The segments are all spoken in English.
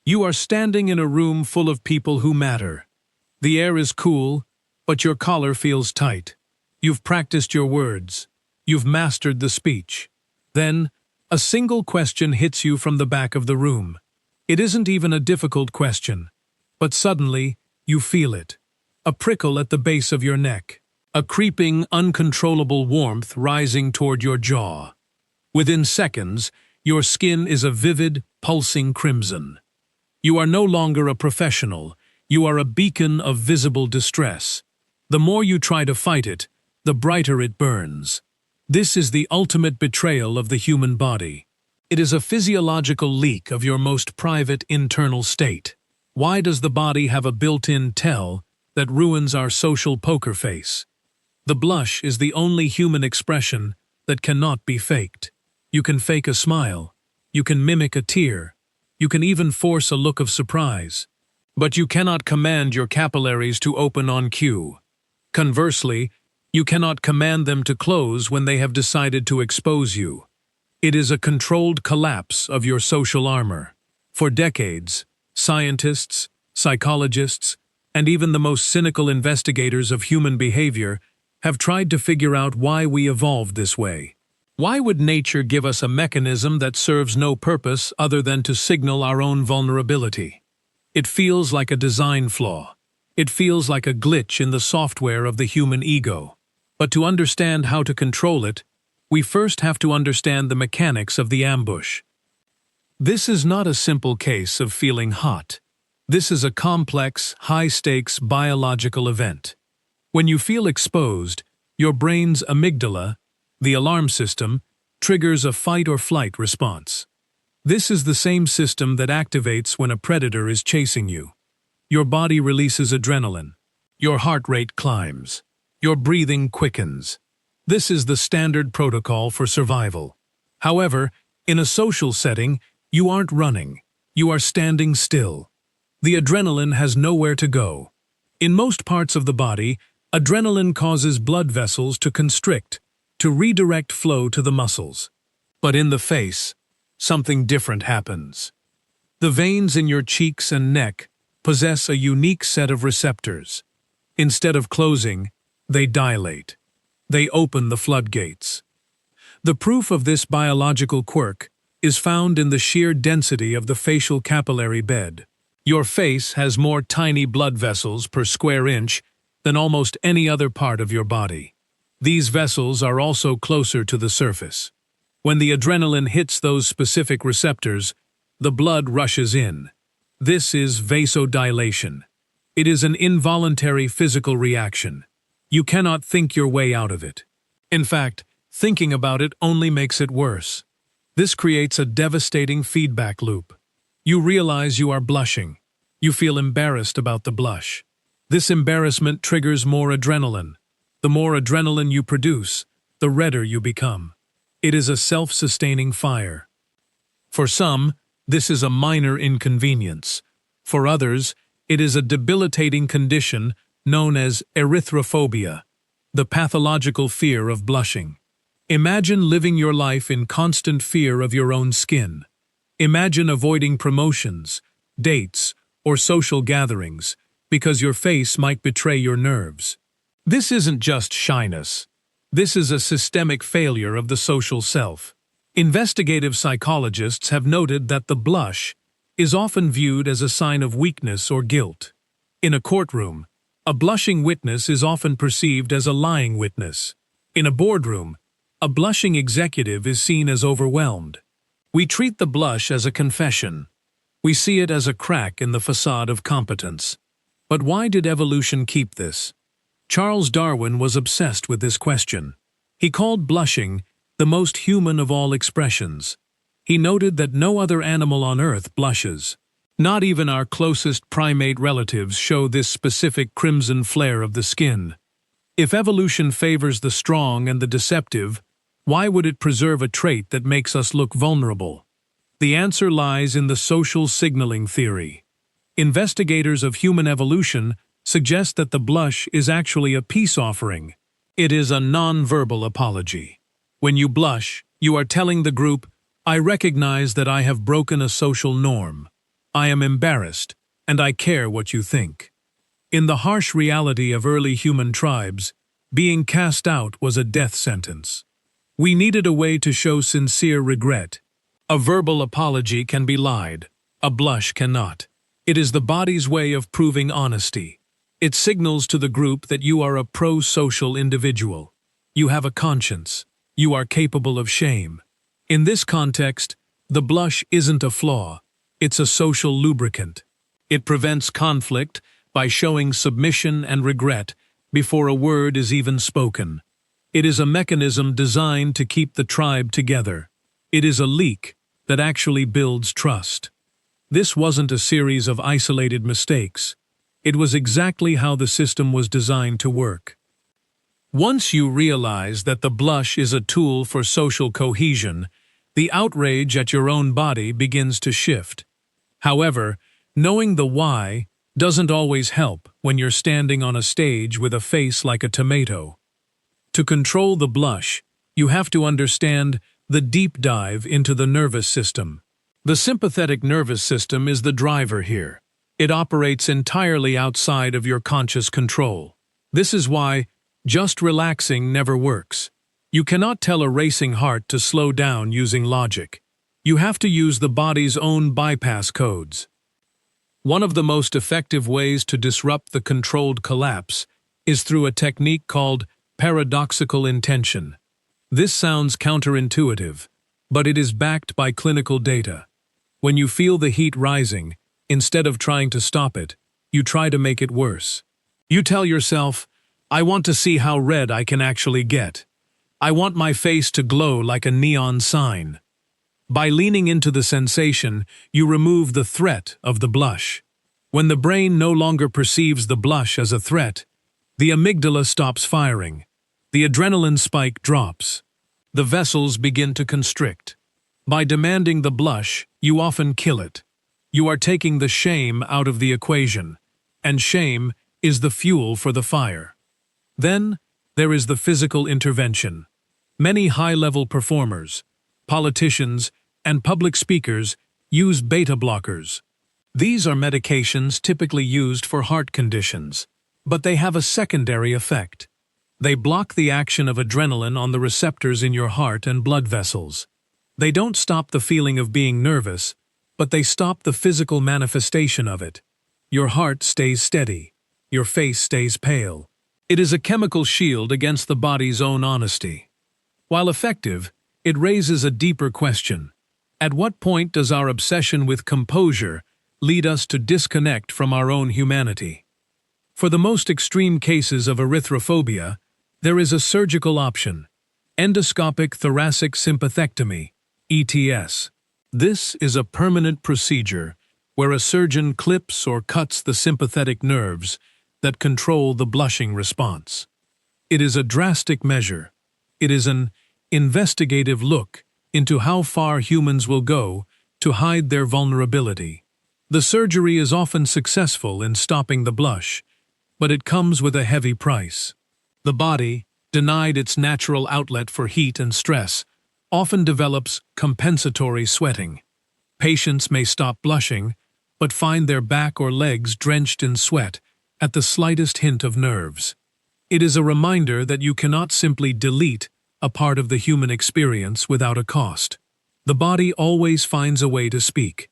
You are standing in a room full of people who matter. The air is cool, but your collar feels tight. You've practiced your words. You've mastered the speech. Then, a single question hits you from the back of the room. It isn't even a difficult question, but suddenly, you feel it. A prickle at the base of your neck. A creeping, uncontrollable warmth rising toward your jaw. Within seconds, your skin is a vivid, pulsing crimson. You are no longer a professional. You are a beacon of visible distress. The more you try to fight it, the brighter it burns. This is the ultimate betrayal of the human body. It is a physiological leak of your most private internal state. Why does the body have a built-in tell that ruins our social poker face? The blush is the only human expression that cannot be faked. You can fake a smile. You can mimic a tear. You can even force a look of surprise. But you cannot command your capillaries to open on cue. Conversely, you cannot command them to close when they have decided to expose you. It is a controlled collapse of your social armor. For decades, scientists, psychologists, and even the most cynical investigators of human behavior have tried to figure out why we evolved this way. Why would nature give us a mechanism that serves no purpose other than to signal our own vulnerability? It feels like a design flaw. It feels like a glitch in the software of the human ego. But to understand how to control it, we first have to understand the mechanics of the ambush. This is not a simple case of feeling hot. This is a complex, high-stakes biological event. When you feel exposed, your brain's amygdala, the alarm system, triggers a fight-or-flight response. This is the same system that activates when a predator is chasing you. Your body releases adrenaline. Your heart rate climbs. Your breathing quickens. This is the standard protocol for survival. However, in a social setting, you aren't running. You are standing still. The adrenaline has nowhere to go. In most parts of the body, adrenaline causes blood vessels to constrict, to redirect flow to the muscles. But in the face, something different happens. The veins in your cheeks and neck possess a unique set of receptors. Instead of closing, they dilate. They open the floodgates. The proof of this biological quirk is found in the sheer density of the facial capillary bed. Your face has more tiny blood vessels per square inch than almost any other part of your body. These vessels are also closer to the surface. When the adrenaline hits those specific receptors, the blood rushes in. This is vasodilation. It is an involuntary physical reaction. You cannot think your way out of it. In fact, thinking about it only makes it worse. This creates a devastating feedback loop. You realize you are blushing. You feel embarrassed about the blush. This embarrassment triggers more adrenaline. The more adrenaline you produce, the redder you become. It is a self-sustaining fire. For some, this is a minor inconvenience. For others, it is a debilitating condition known as erythrophobia, the pathological fear of blushing. Imagine living your life in constant fear of your own skin. Imagine avoiding promotions, dates, or social gatherings because your face might betray your nerves. This isn't just shyness. This is a systemic failure of the social self. Investigative psychologists have noted that the blush is often viewed as a sign of weakness or guilt. In a courtroom, a blushing witness is often perceived as a lying witness. In a boardroom, a blushing executive is seen as overwhelmed. We treat the blush as a confession. We see it as a crack in the facade of competence. But why did evolution keep this? Charles Darwin was obsessed with this question. He called blushing the most human of all expressions. He noted that no other animal on Earth blushes. Not even our closest primate relatives show this specific crimson flare of the skin. If evolution favors the strong and the deceptive, why would it preserve a trait that makes us look vulnerable? The answer lies in the social signaling theory. Investigators of human evolution suggest that the blush is actually a peace offering. It is a non-verbal apology. When you blush, you are telling the group, "I recognize that I have broken a social norm. I am embarrassed, and I care what you think. In the harsh reality of early human tribes, being cast out was a death sentence. We needed a way to show sincere regret. A verbal apology can be lied, a blush cannot. It is the body's way of proving honesty. It signals to the group that you are a pro-social individual. You have a conscience. You are capable of shame. In this context, the blush isn't a flaw. It's a social lubricant. It prevents conflict by showing submission and regret before a word is even spoken. It is a mechanism designed to keep the tribe together. It is a leak that actually builds trust. This wasn't a series of isolated mistakes. It was exactly how the system was designed to work. Once you realize that the blush is a tool for social cohesion, the outrage at your own body begins to shift. However, knowing the why doesn't always help when you're standing on a stage with a face like a tomato. To control the blush, you have to understand the deep dive into the nervous system. The sympathetic nervous system is the driver here. It operates entirely outside of your conscious control. This is why just relaxing never works. You cannot tell a racing heart to slow down using logic. You have to use the body's own bypass codes. One of the most effective ways to disrupt the controlled collapse is through a technique called paradoxical intention. This sounds counterintuitive, but it is backed by clinical data. When you feel the heat rising, instead of trying to stop it, you try to make it worse. You tell yourself, I want to see how red I can actually get. I want my face to glow like a neon sign. By leaning into the sensation, you remove the threat of the blush. When the brain no longer perceives the blush as a threat, the amygdala stops firing. The adrenaline spike drops. The vessels begin to constrict. By demanding the blush, you often kill it. You are taking the shame out of the equation, and shame is the fuel for the fire. Then, there is the physical intervention. Many high-level performers, politicians, and public speakers use beta blockers. These are medications typically used for heart conditions, but they have a secondary effect. They block the action of adrenaline on the receptors in your heart and blood vessels. They don't stop the feeling of being nervous, but they stop the physical manifestation of it. Your heart stays steady. Your face stays pale. It is a chemical shield against the body's own honesty. While effective, it raises a deeper question. At what point does our obsession with composure lead us to disconnect from our own humanity? For the most extreme cases of erythrophobia, there is a surgical option: endoscopic thoracic sympathectomy, ETS. This is a permanent procedure where a surgeon clips or cuts the sympathetic nerves that control the blushing response. It is a drastic measure. It is an investigative look into how far humans will go to hide their vulnerability. The surgery is often successful in stopping the blush, but it comes with a heavy price. The body, denied its natural outlet for heat and stress, often develops compensatory sweating. Patients may stop blushing, but find their back or legs drenched in sweat at the slightest hint of nerves. It is a reminder that you cannot simply delete a part of the human experience without a cost. The body always finds a way to speak.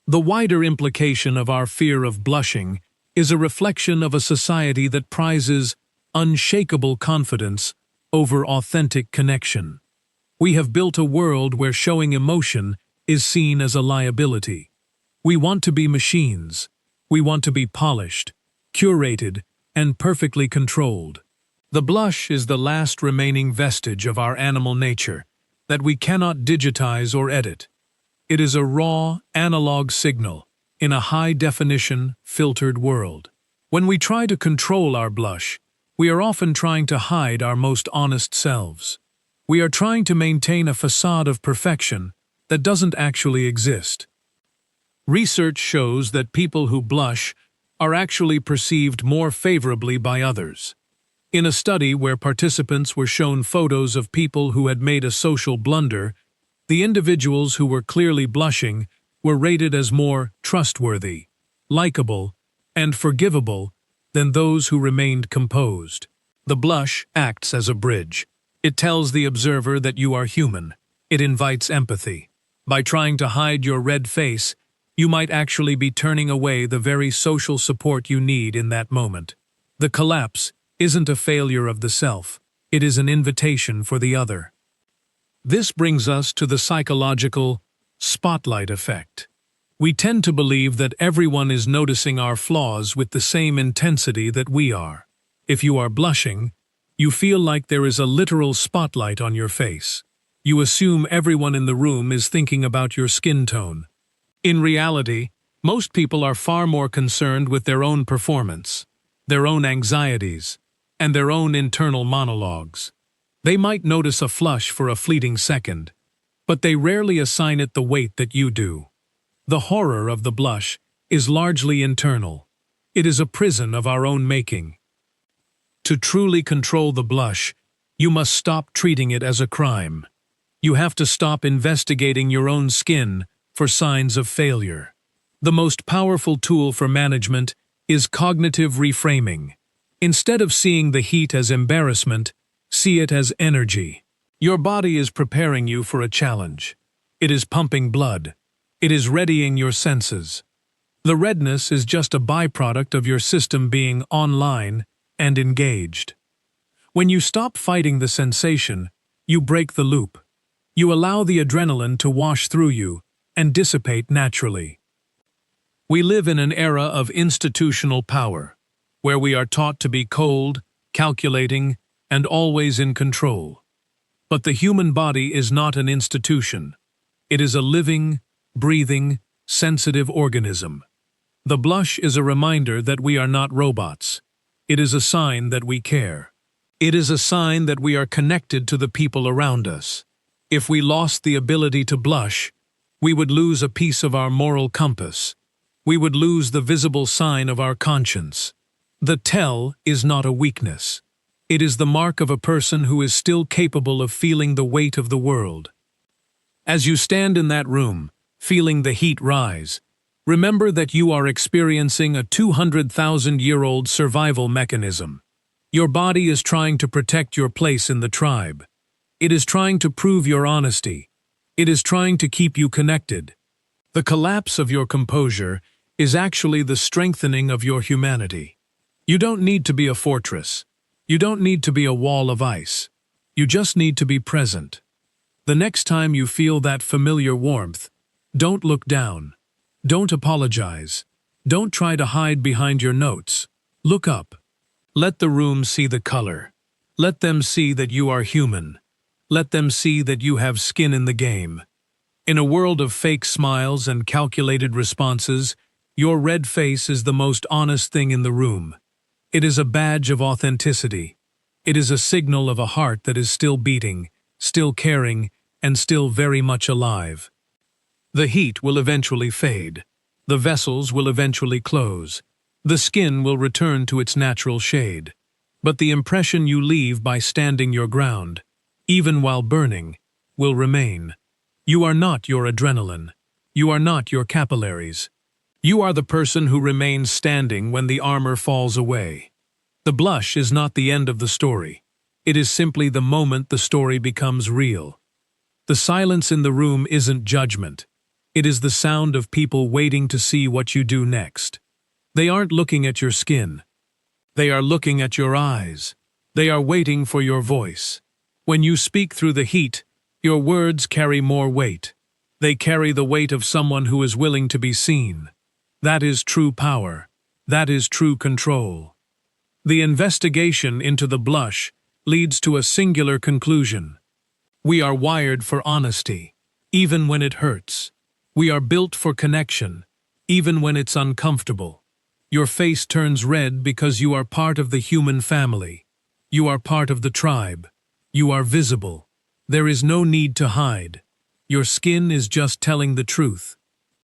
The wider implication of our fear of blushing is a reflection of a society that prizes unshakable confidence over authentic connection. We have built a world where showing emotion is seen as a liability. We want to be machines. We want to be polished, curated, and perfectly controlled. The blush is the last remaining vestige of our animal nature that we cannot digitize or edit. It is a raw, analog signal in a high-definition, filtered world. When we try to control our blush, we are often trying to hide our most honest selves. We are trying to maintain a facade of perfection that doesn't actually exist. Research shows that people who blush are actually perceived more favorably by others. In a study where participants were shown photos of people who had made a social blunder, the individuals who were clearly blushing were rated as more trustworthy, likable, and forgivable than those who remained composed. The blush acts as a bridge. It tells the observer that you are human. It invites empathy. By trying to hide your red face, you might actually be turning away the very social support you need in that moment. The collapse isn't a failure of the self. It is an invitation for the other. This brings us to the psychological spotlight effect. We tend to believe that everyone is noticing our flaws with the same intensity that we are. If you are blushing, you feel like there is a literal spotlight on your face. You assume everyone in the room is thinking about your skin tone. In reality, most people are far more concerned with their own performance, their own anxieties, and their own internal monologues. They might notice a flush for a fleeting second, but they rarely assign it the weight that you do. The horror of the blush is largely internal. It is a prison of our own making. To truly control the blush, you must stop treating it as a crime. You have to stop investigating your own skin for signs of failure. The most powerful tool for management is cognitive reframing. Instead of seeing the heat as embarrassment, see it as energy. Your body is preparing you for a challenge. It is pumping blood. It is readying your senses. The redness is just a byproduct of your system being online and engaged. When you stop fighting the sensation, you break the loop. You allow the adrenaline to wash through you and dissipate naturally. We live in an era of institutional power, where we are taught to be cold, calculating, and always in control. But the human body is not an institution. It is a living, breathing, sensitive organism. The blush is a reminder that we are not robots. It is a sign that we care. It is a sign that we are connected to the people around us. If we lost the ability to blush, we would lose a piece of our moral compass. We would lose the visible sign of our conscience. The tell is not a weakness. It is the mark of a person who is still capable of feeling the weight of the world. As you stand in that room, feeling the heat rise, remember that you are experiencing a 200,000-year-old survival mechanism. Your body is trying to protect your place in the tribe. It is trying to prove your honesty. It is trying to keep you connected. The collapse of your composure is actually the strengthening of your humanity. You don't need to be a fortress. You don't need to be a wall of ice. You just need to be present. The next time you feel that familiar warmth, don't look down. Don't apologize. Don't try to hide behind your notes. Look up. Let the room see the color. Let them see that you are human. Let them see that you have skin in the game. In a world of fake smiles and calculated responses, your red face is the most honest thing in the room. It is a badge of authenticity. It is a signal of a heart that is still beating, still caring, and still very much alive. The heat will eventually fade. The vessels will eventually close. The skin will return to its natural shade. But the impression you leave by standing your ground, even while burning, will remain. You are not your adrenaline. You are not your capillaries. You are the person who remains standing when the armor falls away. The blush is not the end of the story. It is simply the moment the story becomes real. The silence in the room isn't judgment. It is the sound of people waiting to see what you do next. They aren't looking at your skin. They are looking at your eyes. They are waiting for your voice. When you speak through the heat, your words carry more weight. They carry the weight of someone who is willing to be seen. That is true power. That is true control. The investigation into the blush leads to a singular conclusion. We are wired for honesty, even when it hurts. We are built for connection, even when it's uncomfortable. Your face turns red because you are part of the human family. You are part of the tribe. You are visible. There is no need to hide. Your skin is just telling the truth.